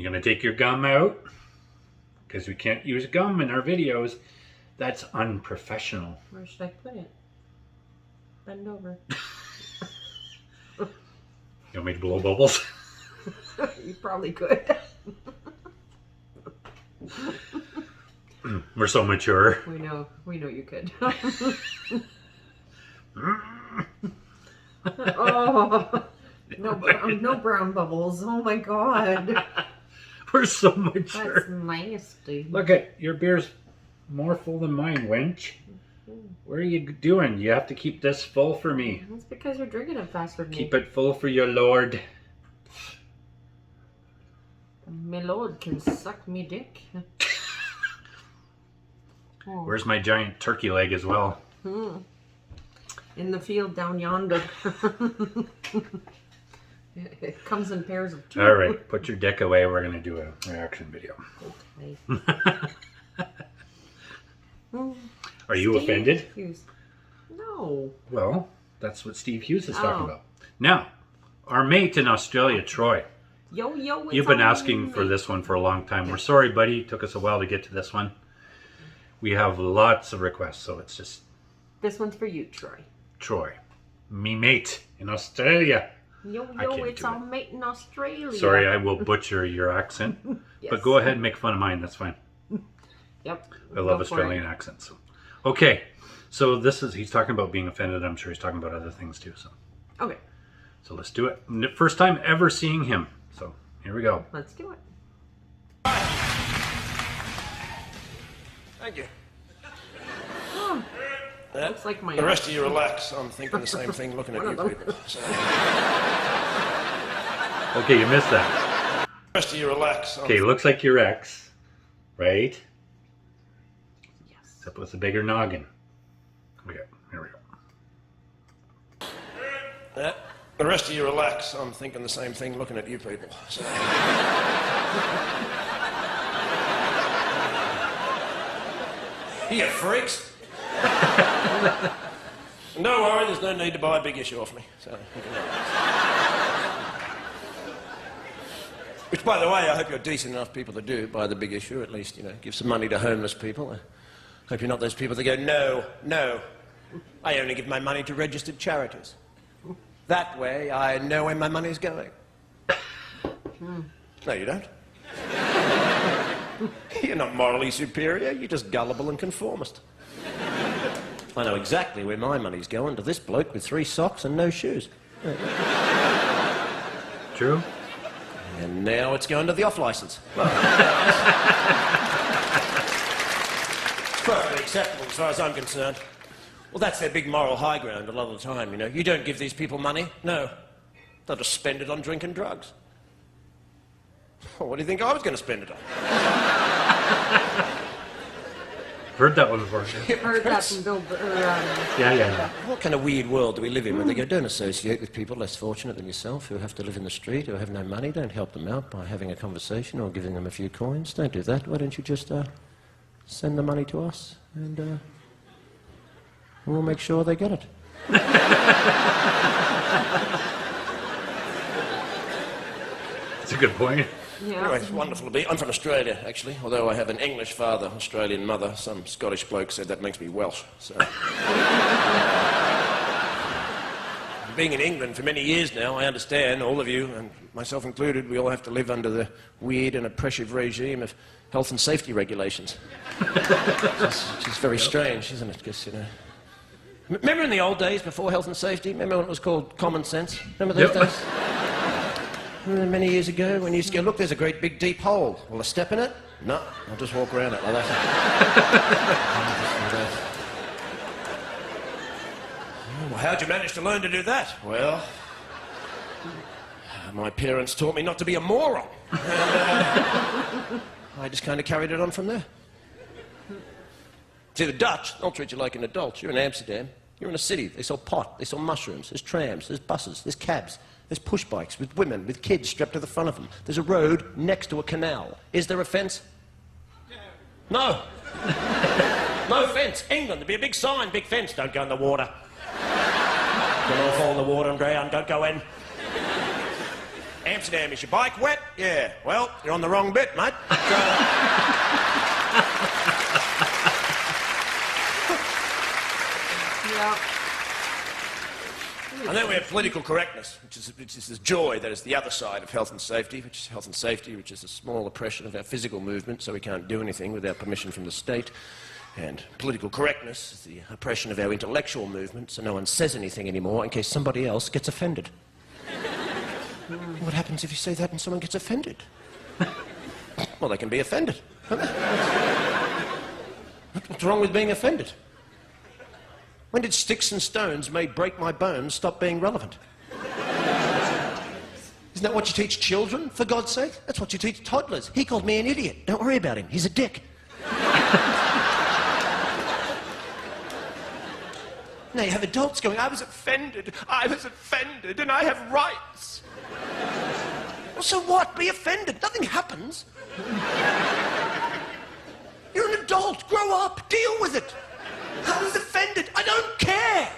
You're going to take your gum out because we can't use gum in our videos. That's unprofessional. Where should I put it? Bend over. You want me to blow bubbles? You probably could. We're so mature. We know you could. Oh, no brown bubbles. Oh my God. We're so mature. That's nasty. Look at your beer's more full than mine, wench. What are you doing? You have to keep this full for me. That's because you're drinking it faster than me. Keep it full for your lord. My lord can suck me dick. Oh. Where's my giant turkey leg as well? In the field down yonder. It comes in pairs of 2. All right, put your dick away. We're going to do a reaction video. Okay. Are you Steve offended? Hughes. No. Well, that's what Steve Hughes is talking about. Now, our mate in Australia, Troy. Yo, You've been asking for this one for a long time. We're sorry, buddy. It took us a while to get to this one. We have lots of requests, so it's just... This one's for you, Troy. Troy. Me mate in Australia. Yo, it's our mate in Australia. Sorry, I will butcher your accent. Yes. But go ahead and make fun of mine. That's fine. Yep. I love Australian accents. So. Okay. So he's talking about being offended. I'm sure he's talking about other things too. So. Okay. So let's do it. First time ever seeing him. So here we go. Let's do it. Thank you. Oh, looks like my... The rest of you relax. I'm thinking the same thing looking at you people. So. Okay, you missed that. The rest of you relax. Okay, looks like your ex, right? Yes. Except with a bigger noggin. Okay, here we go. The rest of you relax. I'm thinking the same thing looking at you people. So. You freaks. No worry, there's no need to buy a big issue off me. So, which, by the way, I hope you're decent enough people to do buy the big issue. At least, give some money to homeless people. I hope you're not those people that go, no, no. I only give my money to registered charities. That way, I know where my money's going. No, you don't. You're not morally superior. You're just gullible and conformist. I know exactly where my money's going, to this bloke with 3 socks and no shoes. True. And now it's going to the off-licence. Perfectly acceptable as far as I'm concerned. Well, that's their big moral high ground a lot of the time, You don't give these people money. No. They'll just spend it on drink and drugs. Well, what do you think I was going to spend it on? Heard that one before. You've heard that from Bill... Yeah. What kind of weird world do we live in where they go, don't associate with people less fortunate than yourself who have to live in the street, who have no money, don't help them out by having a conversation or giving them a few coins. Don't do that. Why don't you just send the money to us and we'll make sure they get it. That's a good point. Yeah. Anyway, it's wonderful to be. I'm from Australia, actually, although I have an English father, Australian mother. Some Scottish bloke said that makes me Welsh, so... Being in England for many years now, I understand, all of you, and myself included, we all have to live under the weird and oppressive regime of health and safety regulations. Which is very strange, isn't it? Because, Remember in the old days, before health and safety? Remember when it was called common sense? Remember those days? Remember many years ago when you used to go, look, there's a great big deep hole. Will I step in it? No, I'll just walk around it like that. Well, how'd you manage to learn to do that? Well, my parents taught me not to be a moron. And, I just kind of carried it on from there. See, the Dutch, they'll treat you like an adult. You're in Amsterdam. You're in a city. They sell pot. They sell mushrooms. There's trams. There's buses. There's cabs. There's push bikes with women, with kids strapped to the front of them. There's a road next to a canal. Is there a fence? No. No fence. England, there'd be a big sign, big fence. Don't go in the water. You'll all fall in the water and drown. Don't go in. Amsterdam, is your bike wet? Yeah. Well, you're on the wrong bit, mate. Yeah. And then we have political correctness, which is the joy that is the other side of health and safety, which is a small oppression of our physical movement, so we can't do anything without permission from the state. And political correctness is the oppression of our intellectual movement, so no one says anything anymore in case somebody else gets offended. What happens if you say that and someone gets offended? Well, they can be offended. What's wrong with being offended? When did sticks and stones may break my bones stop being relevant? Isn't that what you teach children, for God's sake? That's what you teach toddlers. He called me an idiot. Don't worry about him. He's a dick. Now you have adults going, I was offended, and I have rights. Well, so what? Be offended. Nothing happens. You're an adult. Grow up. Deal with it. I was offended. I don't care.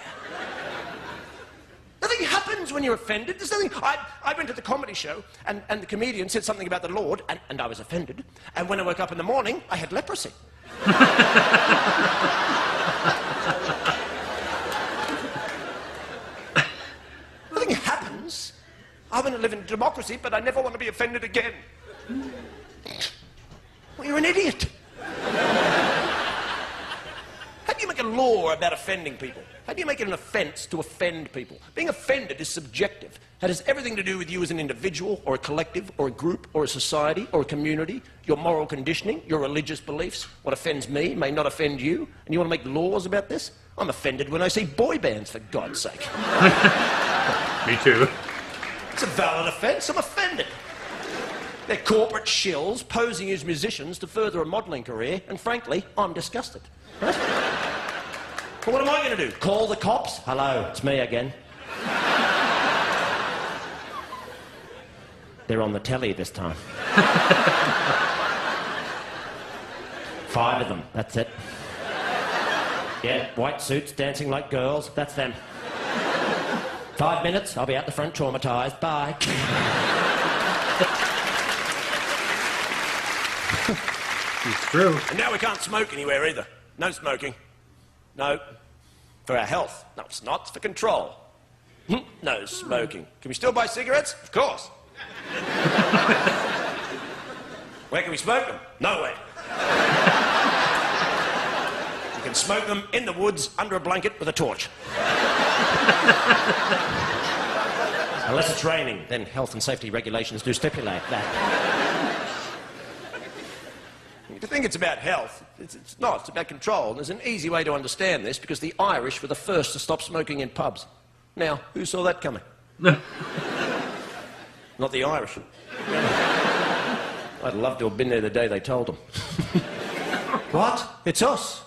Nothing happens when you're offended. There's nothing. I went to the comedy show, and the comedian said something about the Lord, and I was offended. And when I woke up in the morning, I had leprosy. Nothing happens. I want to live in democracy, but I never want to be offended again. Well, you're an idiot. How do you make a law about offending people? How do you make it an offence to offend people? Being offended is subjective. It has everything to do with you as an individual, or a collective, or a group, or a society, or a community, your moral conditioning, your religious beliefs. What offends me may not offend you, and you want to make laws about this? I'm offended when I see boy bands, for God's sake. Me too. It's a valid offence. I'm offended. They're corporate shills posing as musicians to further a modelling career, and frankly, I'm disgusted. Right? Well, what am I going to do? Call the cops? Hello, it's me again. They're on the telly this time. 5 of them, that's it. Yeah, white suits dancing like girls, that's them. 5 minutes, I'll be out the front traumatised. Bye. It's true. And now we can't smoke anywhere either. No smoking. No. For our health. No, it's not. It's for control. No smoking. Can we still buy cigarettes? Of course. Where can we smoke them? Nowhere. You can smoke them in the woods under a blanket with a torch. Unless it's raining, then health and safety regulations do stipulate that. If you think it's about health, it's not. It's about control. And there's an easy way to understand this, because the Irish were the first to stop smoking in pubs. Now, who saw that coming? Not the Irish. I'd love to have been there the day they told them. What? It's us.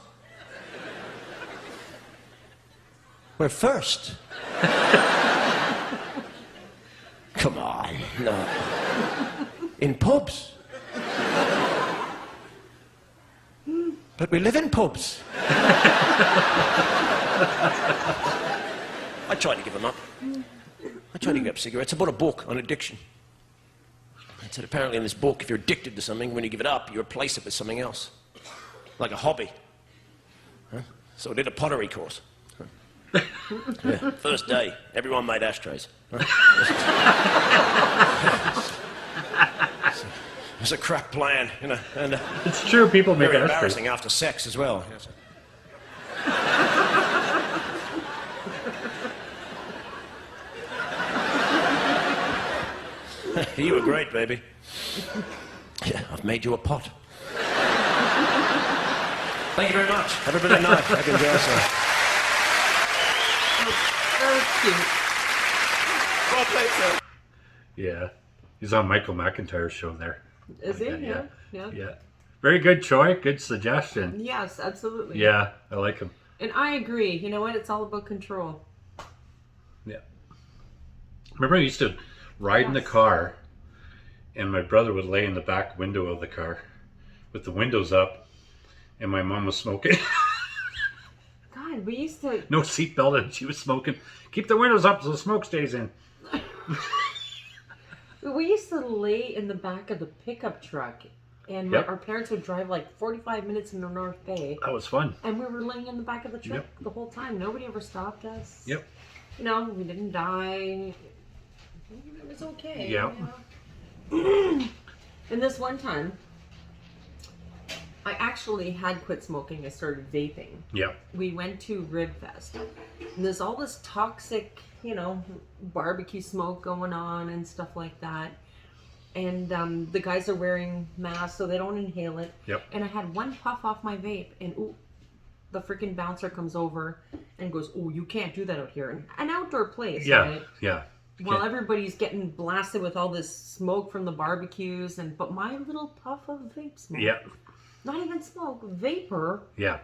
We're first. Come on, no. In pubs. But we live in pubs. I tried to give them up. I tried to give up cigarettes. I bought a book on addiction. It said apparently in this book, if you're addicted to something, when you give it up, you replace it with something else. Like a hobby. Huh? So I did a pottery course. Yeah. First day, everyone made ashtrays. It was a crap plan, you know. And, it's true, people make very ashtrays. embarrassing after sex as well. Yes. You were great, baby. Yeah, I've made you a pot. Thank you very much. Have a brilliant night. I can enjoy yourself. Well played, sir. Yeah. He's on Michael McIntyre's show there. Is he? Yeah. Yeah. Yeah. Very good, Troy. Good suggestion. Yes, absolutely. Yeah, I like him. And I agree. You know what? It's all about control. Yeah. Remember I used to ride in the car, and my brother would lay in the back window of the car with the windows up, and my mom was smoking. God, we used to... No seatbelt, and she was smoking. Keep the windows up so the smoke stays in. We used to lay in the back of the pickup truck, and Yep. our parents would drive like 45 minutes in the North Bay, That was fun. and we were laying in the back of the truck Yep. the whole time. Nobody ever stopped us. Yep. You know, we didn't die. It was okay. Yeah. You know? And this one time, I actually had quit smoking. I started vaping. Yeah. We went to Rib Fest, and there's all this toxic, you know, barbecue smoke going on and stuff like that. And the guys are wearing masks so they don't inhale it. Yep. And I had one puff off my vape, and ooh, the freaking bouncer comes over and goes, "Oh, you can't do that out here." And an outdoor place, Yeah. right? Yeah. While everybody's getting blasted with all this smoke from the barbecues, but my little puff of vape smoke, Yeah. not even smoke, vapor, Yeah.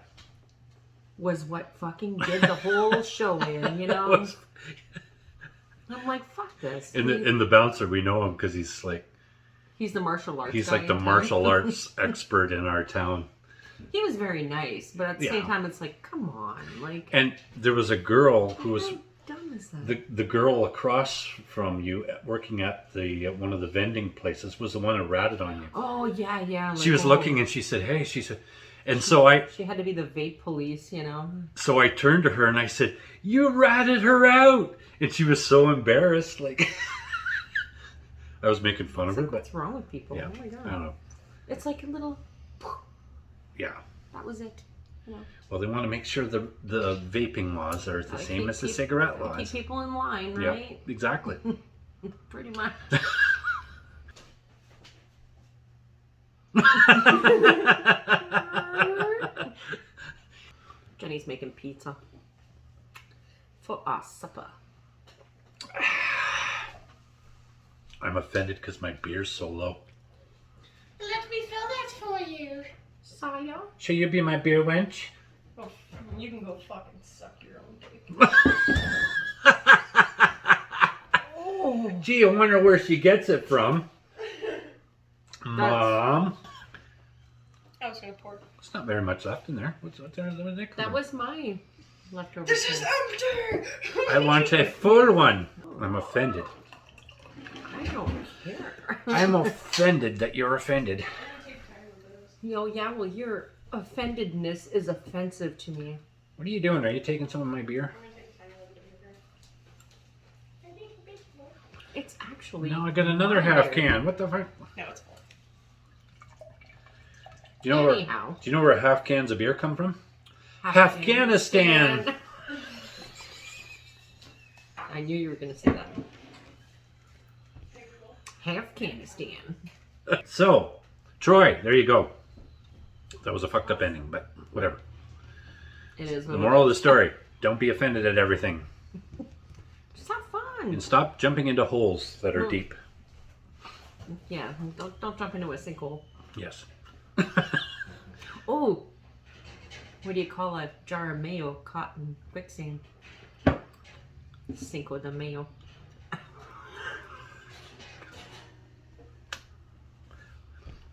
was what fucking did the whole show in, you know? I'm like, fuck this. In the bouncer, we know him because he's like He's the martial arts he's guy like the in town. martial arts expert in our town. He was very nice, but at the same Yeah. time, it's like, come on, like, And there was a girl who was how dumb is that? the girl across from you working at the one of the vending places was the one who ratted on you. Oh yeah, yeah. She like, was oh, looking and she said, "Hey," she said, and so I She had to be the vape police, you know. turned to her and I said, "You ratted her out," and she was so embarrassed, like I was making fun of It's her, like, but what's wrong with people? yeah, Oh my god. I don't know. It's like a little. Yeah. That was it. You know. Well, they want to make sure the vaping laws are the Gotta same keep- as the keep- cigarette Keep laws. people in line, Yeah, right? exactly. Pretty much. Jenny's making pizza for our supper. I'm offended because my beer's so low. Let me fill that for you. Saya? Shall you be my beer wench? Oh, you can go fucking suck your own dick. Oh. Gee, I wonder where she gets it from. Mom. I was gonna pour. There's not very much left in there. What's there? That was my leftover. This is empty. I want a full one. I'm offended. I don't care. I'm offended that you're offended. Yo, yeah, well, your offendedness is offensive to me. What are you doing? Are you taking some of my beer? It's actually. No, I got another half can. What the fuck? No, it's full. Do you know where? Anyhow. Do you know where half cans of beer come from? Afghanistan. I knew you were going to say that. Afghanistan. So, Troy, there you go. That was a fucked up ending, but whatever. It is. The moral of the story: don't be offended at everything, Just have fun. and stop jumping into holes that are deep. Yeah, don't jump into a sinkhole. Yes. Oh, what do you call a jar of mayo caught in quicksand? Cinco de Mayo.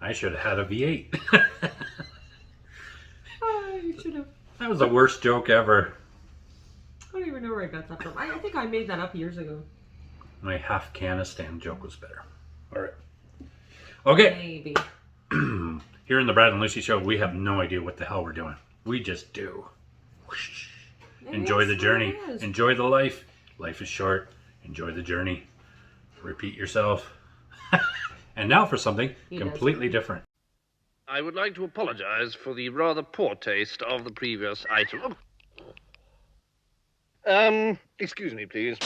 I should have had a V8. Oh, you should have. That was the worst joke ever. I don't even know where I got that from. I think I made that up years ago. My Afghanistan joke was better. All right. Okay. Maybe. Here in the Brad and Lucy show, we have no idea what the hell we're doing. We just do. Whoosh. Enjoy the journey. Enjoy the life. Life is short. Enjoy the journey. Repeat yourself. And now for something completely different. I would like to apologize for the rather poor taste of the previous item. Excuse me, please.